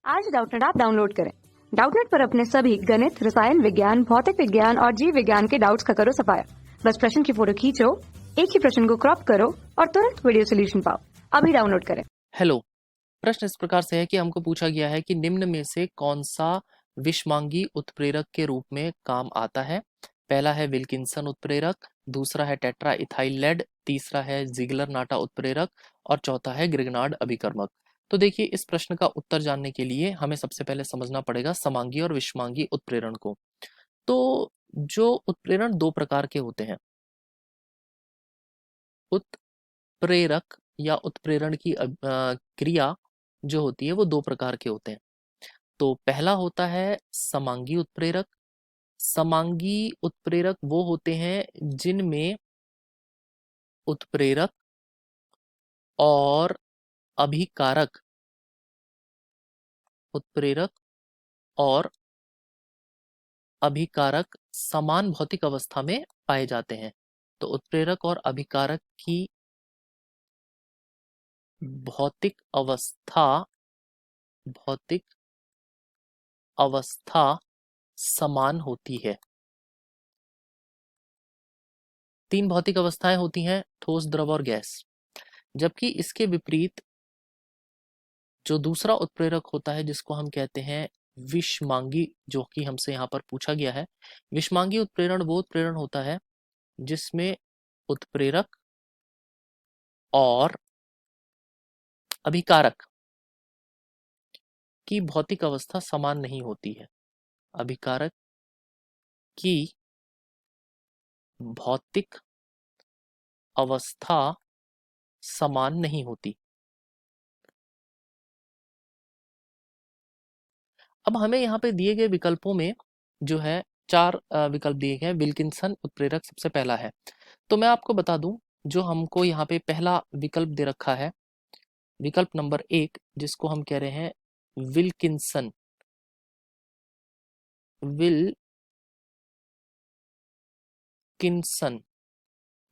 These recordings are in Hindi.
आज डाउटनेट ऐप डाउनलोड करें। डाउटनेट पर अपने सभी गणित, रसायन विज्ञान, भौतिक विज्ञान और जीव विज्ञान के डाउट्स का करो सफाया। बस प्रश्न की फोटो खींचो, एक ही प्रश्न को क्रॉप करो और तुरंत वीडियो सोल्यूशन पाओ। अभी डाउनलोड करें। हेलो। प्रश्न इस प्रकार से है कि हमको पूछा गया है कि निम्न में से कौन सा विषमांगी उत्प्रेरक के रूप में काम आता है। पहला है विल्किंसन उत्प्रेरक, दूसरा है टेट्रा इथाइल लेड, तीसरा है जिगलर नाटा उत्प्रेरक और चौथा है ग्रिग्नार्ड अभिकर्मक। तो देखिए, इस प्रश्न का उत्तर जानने के लिए हमें सबसे पहले समझना पड़ेगा समांगी और विषमांगी उत्प्रेरण को। तो जो उत्प्रेरण दो प्रकार के होते हैं, उत्प्रेरक या उत्प्रेरण की क्रिया जो होती है वो दो प्रकार के होते हैं। तो पहला होता है समांगी उत्प्रेरक। समांगी उत्प्रेरक वो होते हैं जिनमें उत्प्रेरक और अभिकारक उत्प्रेरक और अभिकारक समान भौतिक अवस्था में पाए जाते हैं। तो उत्प्रेरक और अभिकारक की भौतिक अवस्था समान होती है। तीन भौतिक अवस्थाएं होती हैं, ठोस, द्रव और गैस। जबकि इसके विपरीत जो दूसरा उत्प्रेरक होता है जिसको हम कहते हैं विषमांगी, जो कि हमसे यहाँ पर पूछा गया है, विषमांगी उत्प्रेरण वो उत्प्रेरण होता है जिसमें उत्प्रेरक और अभिकारक की भौतिक अवस्था समान नहीं होती है। अभिकारक की भौतिक अवस्था समान नहीं होती। अब हमें यहाँ पे दिए गए विकल्पों में जो है चार विकल्प दिए गए हैं। विल्किंसन उत्प्रेरक सबसे पहला है। तो मैं आपको बता दूं, जो हमको यहाँ पे पहला विकल्प दे रखा है, विकल्प नंबर 1, जिसको हम कह रहे हैं विल्किंसन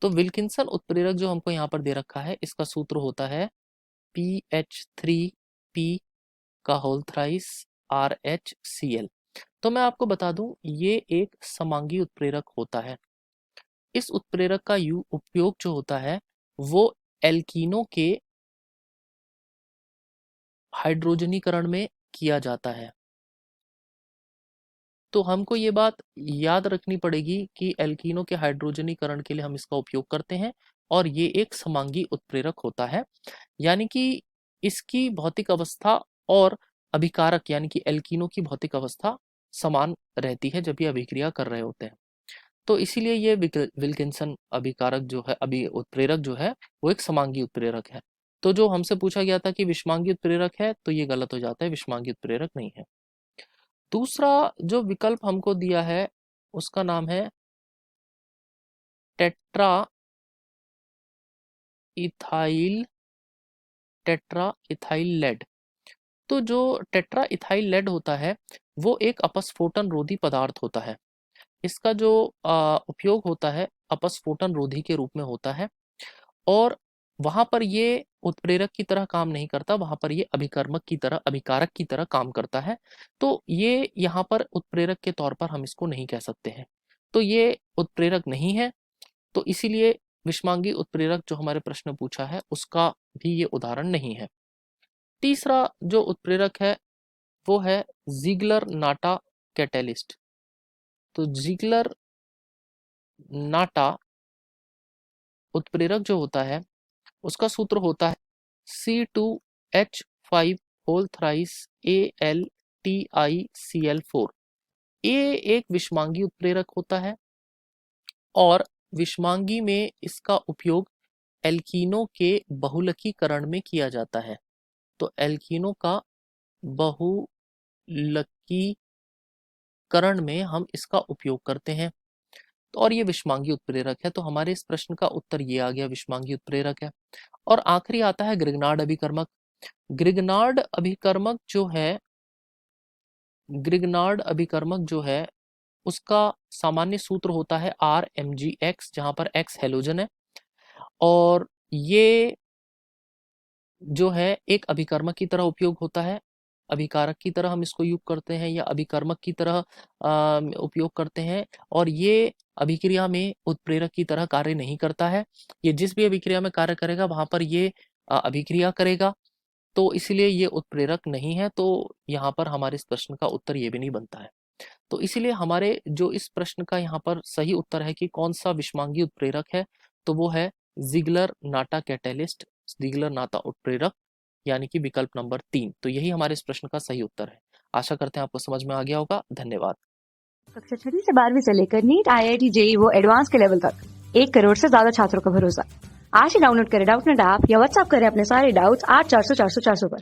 तो विल्किंसन उत्प्रेरक जो हमको यहाँ पर दे रखा है, इसका सूत्र होता है PH3P का होल थ्राइस RHCl। तो मैं आपको बता दूं, ये एक समांगी उत्प्रेरक होता है। इस उत्प्रेरक का उपयोग जो होता है वो एल्कीनों के हाइड्रोजनीकरण में किया जाता है। तो हमको ये बात याद रखनी पड़ेगी कि एल्कीनों के हाइड्रोजनीकरण के लिए हम इसका उपयोग करते हैं और ये एक समांगी उत्प्रेरक होता है। यानी कि इसकी भौतिक अवस्था और अभिकारक यानी कि एल्कीनों की भौतिक अवस्था समान रहती है जब ये अभिक्रिया कर रहे होते हैं। तो इसीलिए ये विल्किंसन अभिकारक जो है, अभी उत्प्रेरक जो है, वो एक समांगी उत्प्रेरक है। तो जो हमसे पूछा गया था कि विषमांगी उत्प्रेरक है, तो ये गलत हो जाता है, विषमांगी उत्प्रेरक नहीं है। दूसरा जो विकल्प हमको दिया है उसका नाम है टेट्रा इथाइल लेड। तो जो टेट्रा इथाइल लेड होता है वो एक अपस्फोटन रोधी पदार्थ होता है। इसका जो उपयोग होता है अपस्फोटन रोधी के रूप में होता है और वहां पर ये उत्प्रेरक की तरह काम नहीं करता, वहां पर ये अभिकर्मक की तरह, अभिकारक की तरह काम करता है। तो ये यहाँ पर उत्प्रेरक के तौर पर हम इसको नहीं कह सकते हैं। तो ये उत्प्रेरक नहीं है। तो इसीलिए विषमांगी उत्प्रेरक जो हमारे प्रश्न में पूछा है उसका भी ये उदाहरण नहीं है। तीसरा जो उत्प्रेरक है वो है जिगलर नाटा कैटेलिस्ट। तो जिगलर नाटा उत्प्रेरक जो होता है उसका सूत्र होता है C2H5 होल थ्राइस AlTiCl4। ये एक विषमांगी उत्प्रेरक होता है और विषमांगी में इसका उपयोग एल्कीनों के बहुलकीकरण में किया जाता है। तो एल्कीनों का बहुलकीकरण में हम इसका उपयोग करते हैं। तो और ये विषमांगी उत्प्रेरक है। तो हमारे इस प्रश्न का उत्तर ये आ गया, विषमांगी उत्प्रेरक है। और आखिरी आता है ग्रिग्नार्ड अभिकर्मक। ग्रिग्नार्ड अभिकर्मक जो है उसका सामान्य सूत्र होता है RMgx, जहां पर X हेलोजन है और ये जो है एक अभिकर्मक की तरह उपयोग होता है अभिकारक की तरह हम इसको उपयोग करते हैं या अभिकर्मक की तरह उपयोग करते हैं, और ये अभिक्रिया में उत्प्रेरक की तरह कार्य नहीं करता है। ये जिस भी अभिक्रिया में कार्य करेगा वहाँ पर ये अभिक्रिया करेगा, तो इसीलिए ये उत्प्रेरक नहीं है। तो यहाँ पर हमारे इस प्रश्न का उत्तर ये भी नहीं बनता है। तो इसीलिए हमारे जो इस प्रश्न का यहाँ पर सही उत्तर है कि कौन सा विषमांगी उत्प्रेरक है, तो वो है जिगलर नाटा कैटेलिस्ट, जिगलर नाटा उत्प्रेरक, यानी कि विकल्प नंबर 3। तो यही हमारे इस प्रश्न का सही उत्तर है। आशा करते हैं आपको समझ में आ गया होगा। धन्यवाद। कक्षा 6 से 12वीं से लेकर नीट, IIT, JEE वो एडवांस के लेवल तक 1 करोड़ से ज्यादा छात्रों का भरोसा। आज ही डाउनलोड करें डाउटनेट ऐप या व्हाट्सएप करें अपने सारे डाउट्स 8400 400 400 पर।